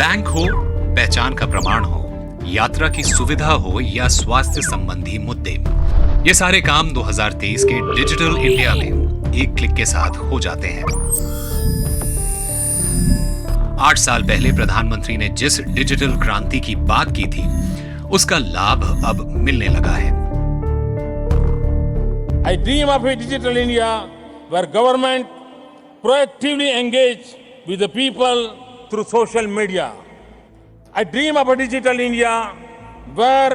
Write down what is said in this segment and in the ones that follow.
Bank हो, पहचान का प्रमाण हो, यात्रा की सुविधा हो या स्वास्थ्य संबंधी मुद्दे, ये सारे काम 2023 के डिजिटल इंडिया में एक क्लिक के साथ हो जाते हैं। 8 साल पहले प्रधानमंत्री ने जिस डिजिटल क्रांति की बात की थी, उसका लाभ अब मिलने लगा है। I dream of a digital India where government proactively engage with the people through social media. I dream of a digital India where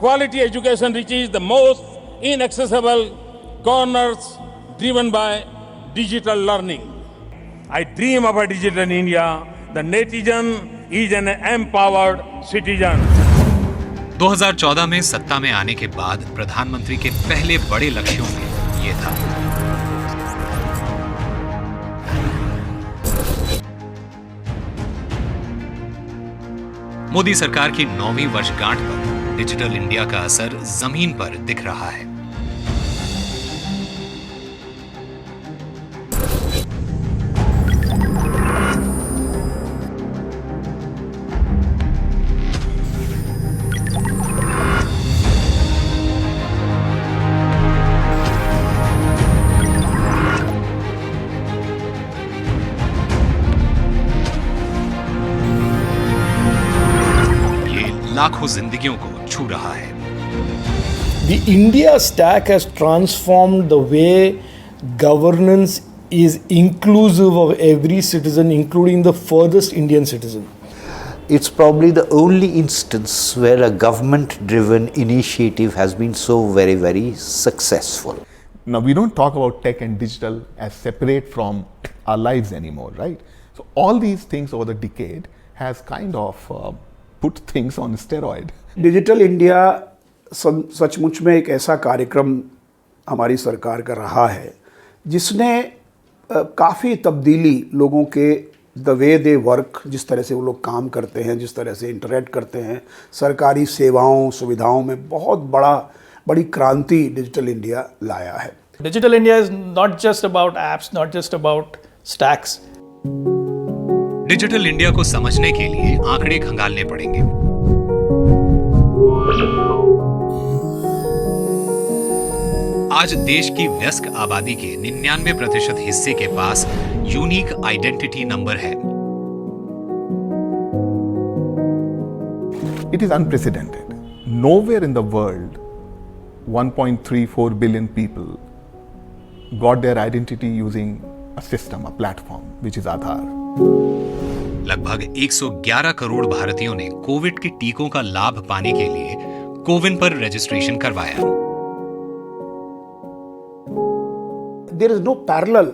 quality education reaches the most inaccessible corners driven by digital learning. I dream of a digital India. The netizen is an empowered citizen. 2014 में सत्ता में आने के बाद प्रधानमंत्री के पहले बड़े लक्ष्यों में ये था। मोदी सरकार की 9वीं वर्षगांठ पर डिजिटल इंडिया का असर जमीन पर दिख रहा है। लाखों जिंदगियों को छू रहा है। The India stack has transformed the way governance is inclusive of every citizen, including the furthest Indian citizen. It's probably the only instance where a government-driven initiative has been so very, very successful. Now, we don't talk about tech and digital as separate from our lives anymore, right? So, all these things over the decade has kind of put things on steroid. Digital India सचमुच में एक ऐसा कार्यक्रम हमारी सरकार का रहा है जिसने काफ़ी तब्दीली लोगों के द वे दे वर्क, जिस तरह से वो लोग काम करते हैं, जिस तरह से इंटरेक्ट करते हैं, सरकारी सेवाओं सुविधाओं में बहुत बड़ी क्रांति डिजिटल इंडिया लाया है। Digital India is not just about apps, not just about stacks. Digital India को समझने के लिए आंकड़े खंगालने पड़ेंगे। आज देश की वयस्क आबादी के 99% हिस्से के पास यूनिक आइडेंटिटी नंबर है। It is unprecedented. Nowhere in the world 1.34 billion people got their identity using a system, a platform, which is Aadhaar. लगभग 111 करोड़ भारतीयों ने कोविड के टीकों का लाभ पाने के लिए कोविन पर रजिस्ट्रेशन करवाया। There is no parallel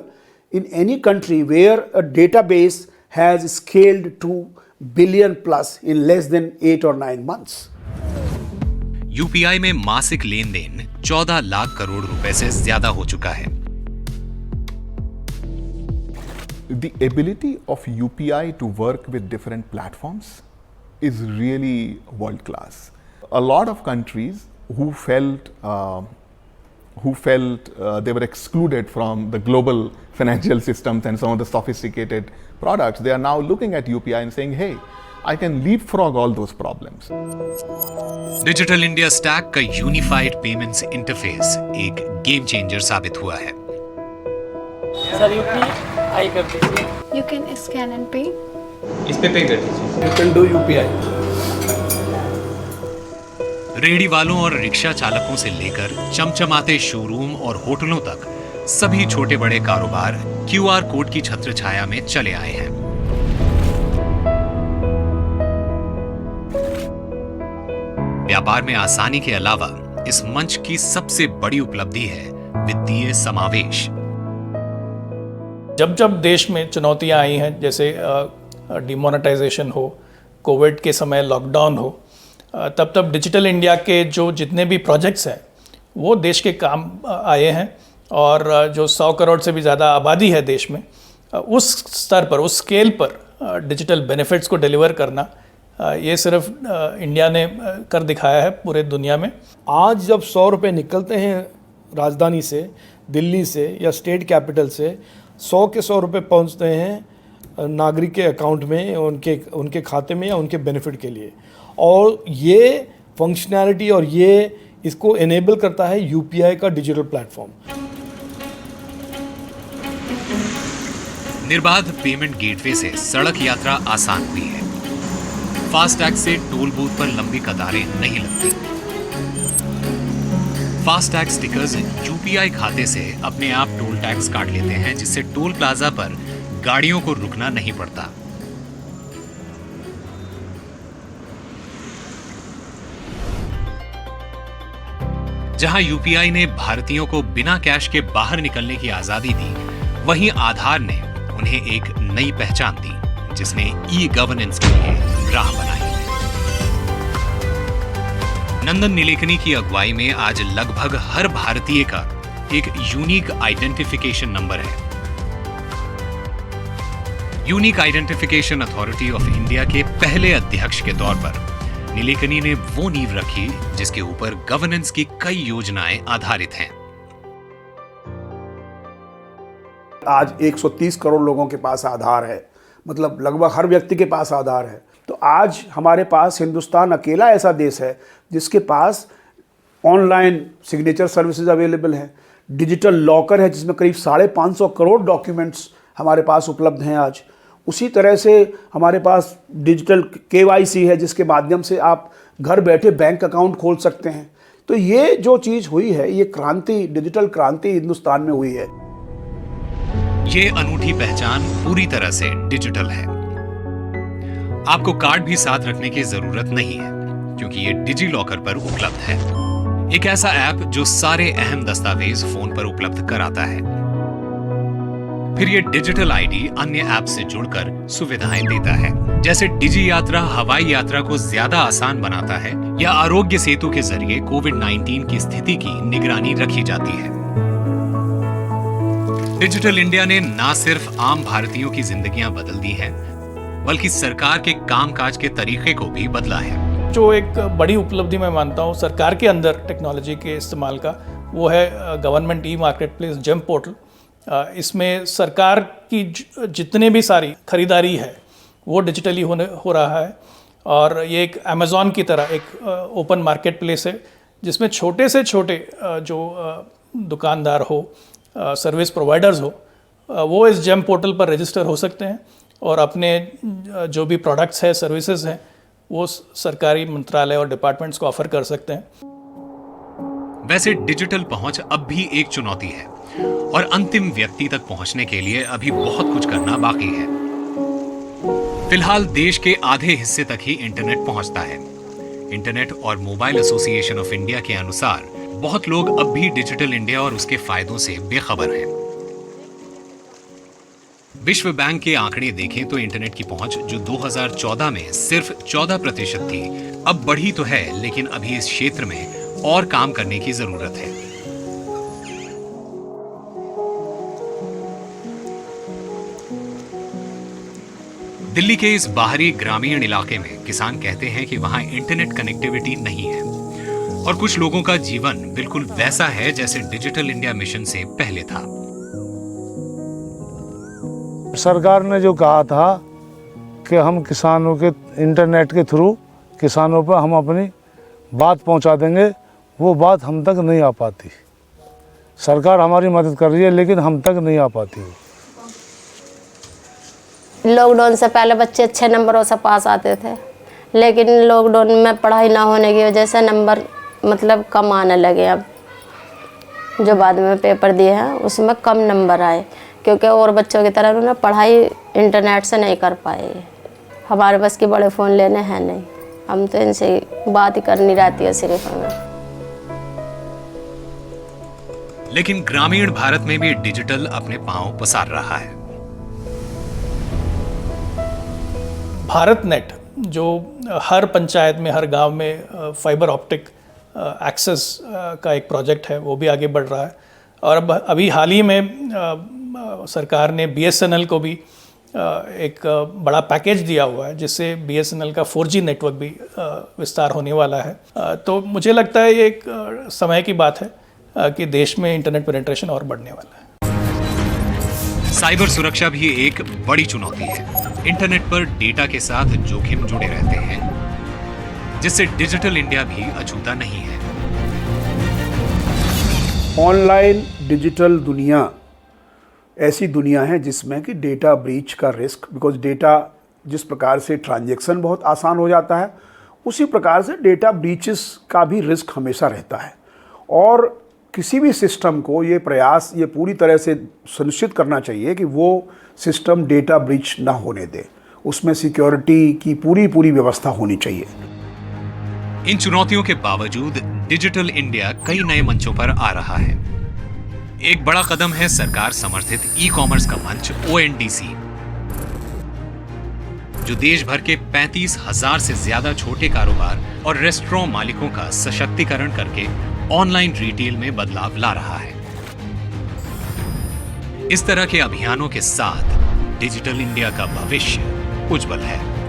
in any country where a database has scaled to billion plus in less than 8 or 9 months. UPI में मासिक लेन देन 14 लाख करोड़ रुपए से ज्यादा हो चुका है। The ability of UPI to work with different platforms is really world class. A lot of countries who felt they were excluded from the global financial systems and some of the sophisticated products, they are now looking at UPI and saying, hey, I can leapfrog all those problems. Digital India stack का unified payments interface एक game changer साबित हुआ है। Sir UPI कर दीजिए। You can scan and pay. इस पे पे कर दीजिए। You can do UPI. रेहड़ी वालों और रिक्शा चालकों से लेकर चमचमाते शोरूम और होटलों तक सभी छोटे बड़े कारोबार क्यूआर कोड की छत्र छाया में चले आए हैं। व्यापार में आसानी के अलावा इस मंच की सबसे बड़ी उपलब्धि है वित्तीय समावेश। जब देश में चुनौतियां आई हैं, जैसे डिमोनेटाइजेशन हो, कोविड के समय लॉकडाउन हो, तब डिजिटल इंडिया के जो जितने भी प्रोजेक्ट्स हैं वो देश के काम आए हैं। और जो 100 करोड़ से भी ज़्यादा आबादी है देश में, उस स्तर पर, उस स्केल पर डिजिटल बेनिफिट्स को डिलीवर करना, ये सिर्फ इंडिया ने कर दिखाया है पूरे दुनिया में। आज जब 100 रुपये निकलते हैं राजधानी से, दिल्ली से या स्टेट कैपिटल से, 100 के 100 रुपये पहुँचते हैं नागरिक के अकाउंट में, उनके खाते में या उनके बेनिफिट के लिए। और ये फंक्शनैलिटी और ये इसको इनेबल करता है यूपीआई का डिजिटल प्लेटफॉर्म। निर्बाध पेमेंट गेटवे से सड़क यात्रा आसान हुई है। फास्टैग से टोल बूथ पर लंबी कतारें नहीं लगती। फास्टैग स्टिकर्स यूपीआई खाते से अपने आप टोल टैक्स काट लेते हैं, जिससे टोल प्लाजा पर गाड़ियों को रुकना नहीं पड़ता। जहां यूपीआई ने भारतीयों को बिना कैश के बाहर निकलने की आजादी दी, वहीं आधार ने उन्हें एक नई पहचान दी, जिसने ई गवर्नेंस के लिए राह बनाई। नंदन नीलेकनी की अगुवाई में आज लगभग हर भारतीय का एक यूनिक आइडेंटिफिकेशन नंबर है। Unique identification authority of India के पहले अध्यक्ष के तौर पर नीलेकनी ने वो नींव रखी जिसके ऊपर गवर्नेंस की कई योजनाएं आधारित हैं। आज 130 करोड़ लोगों के पास आधार है, मतलब लगभग हर व्यक्ति के पास आधार है। तो आज हमारे पास हिंदुस्तान अकेला ऐसा देश है जिसके पास ऑनलाइन सिग्नेचर सर्विसेज अवेलेबल है, डिजिटल लॉकर है जिसमें करीब 550 करोड़ डॉक्यूमेंट्स हमारे पास उपलब्ध हैं आज। उसी तरह से हमारे पास डिजिटल KYC है जिसके माध्यम से आप घर बैठे बैंक अकाउंट खोल सकते हैं। तो ये जो चीज़ हुई है, ये क्रांति, डिजिटल क्रांति हिंदुस्तान में हुई है। ये अनूठी पहचान पूरी तरह से डिजिटल है। आपको कार्ड भी साथ रखने की जरूरत नहीं है, क्योंकि ये डिजी लॉकर पर उपलब्ध है। एक ऐसा ऐप जो सारे अहम दस्तावेज फोन पर उपलब्ध कराता है। फिर ये डिजिटल आईडी अन्य ऐप से जुड़कर सुविधाएं देता है, जैसे डिजी यात्रा हवाई यात्रा को ज्यादा आसान बनाता है, या आरोग्य सेतु के जरिए कोविड-19 की स्थिति की निगरानी रखी जाती है। डिजिटल इंडिया ने ना सिर्फ आम भारतीयों की जिंदगियां बदल दी हैं, बल्कि सरकार के कामकाज के तरीके को भी बदला है। जो एक बड़ी उपलब्धि मैं मानता हूँ सरकार के अंदर टेक्नोलॉजी के इस्तेमाल का, वो है government e market place GeM portal. इसमें सरकार की जितने भी सारी खरीदारी है वो डिजिटली हो रहा है, और ये एक अमेज़ॉन की तरह एक ओपन मार्केट प्लेस है जिसमें छोटे से छोटे जो दुकानदार हो, सर्विस प्रोवाइडर्स हो, वो इस जेम पोर्टल पर रजिस्टर हो सकते हैं और अपने जो भी प्रोडक्ट्स हैं, सर्विसेज हैं, वो सरकारी मंत्रालय और डिपार्टमेंट्स को ऑफर कर सकते हैं। वैसे डिजिटल पहुंच अब भी एक चुनौती है, और अंतिम व्यक्ति तक पहुंचने के लिए अभी बहुत कुछ करना बाकी है। फिलहाल देश के आधे हिस्से तक ही इंटरनेट पहुंचता है। इंटरनेट और मोबाइल एसोसिएशन ऑफ इंडिया के अनुसार बहुत लोग अब भी डिजिटल इंडिया और उसके फायदों से बेखबर हैं। विश्व बैंक के आंकड़े देखें तो इंटरनेट की पहुंच जो 2014 में सिर्फ 14% थी, अब बढ़ी तो है, लेकिन अभी इस क्षेत्र में और काम करने की जरूरत है। दिल्ली के इस बाहरी ग्रामीण इलाके में किसान कहते हैं कि वहां इंटरनेट कनेक्टिविटी नहीं है, और कुछ लोगों का जीवन बिल्कुल वैसा है जैसे डिजिटल इंडिया मिशन से पहले था। सरकार ने जो कहा था कि हम किसानों के इंटरनेट के थ्रू किसानों पर हम अपनी बात पहुंचा देंगे, वो बात हम तक नहीं आ पाती। सरकार हमारी मदद कर रही है लेकिन हम तक नहीं आ पाती। लॉकडाउन से पहले बच्चे अच्छे नंबरों से पास आते थे, लेकिन लॉकडाउन में पढ़ाई ना होने की वजह से नंबर मतलब कम आने लगे। अब जो बाद में पेपर दिए हैं उसमें कम नंबर आए, क्योंकि और बच्चों की तरह उन्होंने पढ़ाई इंटरनेट से नहीं कर पाए। हमारे बस के बड़े फ़ोन लेने हैं नहीं, हम तो इनसे बात ही करनी रहती है सिर्फ हमें। लेकिन ग्रामीण भारत में भी डिजिटल अपने पांव पसार रहा है। भारत नेट जो हर पंचायत में, हर गांव में फाइबर ऑप्टिक एक्सेस का एक प्रोजेक्ट है, वो भी आगे बढ़ रहा है। और अब अभी हाल ही में सरकार ने BSNL को भी एक बड़ा पैकेज दिया हुआ है, जिससे BSNL का 4G नेटवर्क भी विस्तार होने वाला है। तो मुझे लगता है ये एक समय की बात है कि देश में इंटरनेट पेनिट्रेशन और बढ़ने वाला है। साइबर सुरक्षा भी एक बड़ी चुनौती है। इंटरनेट पर डेटा के साथ जोखिम जुड़े रहते हैं, जिससे डिजिटल इंडिया भी अछूता नहीं है। ऑनलाइन डिजिटल दुनिया ऐसी दुनिया है जिसमें कि डेटा ब्रीच का रिस्क, बिकॉज डेटा जिस प्रकार से ट्रांजैक्शन बहुत आसान हो जाता है, उसी प्रकार से डेटा ब्रीचेस का भी रिस्क हमेशा रहता है। और किसी भी सिस्टम को ये पूरी तरह से सुनिश्चित करना चाहिए कि वो सिस्टम डेटा ब्रीच ना होने दे, उसमें सिक्योरिटी की पूरी व्यवस्था होनी चाहिए। इन चुनौतियों के बावजूद डिजिटल इंडिया कई नए मंचों पर आ रहा है। एक बड़ा कदम है सरकार समर्थित ई-कॉमर्स का मंच ONDC, जो देश भर के 35,000 से ज्यादा छोटे कारोबार और रेस्टोरेंट मालिकों का सशक्तिकरण करके ऑनलाइन रिटेल में बदलाव ला रहा है। इस तरह के अभियानों के साथ डिजिटल इंडिया का भविष्य उज्जवल है।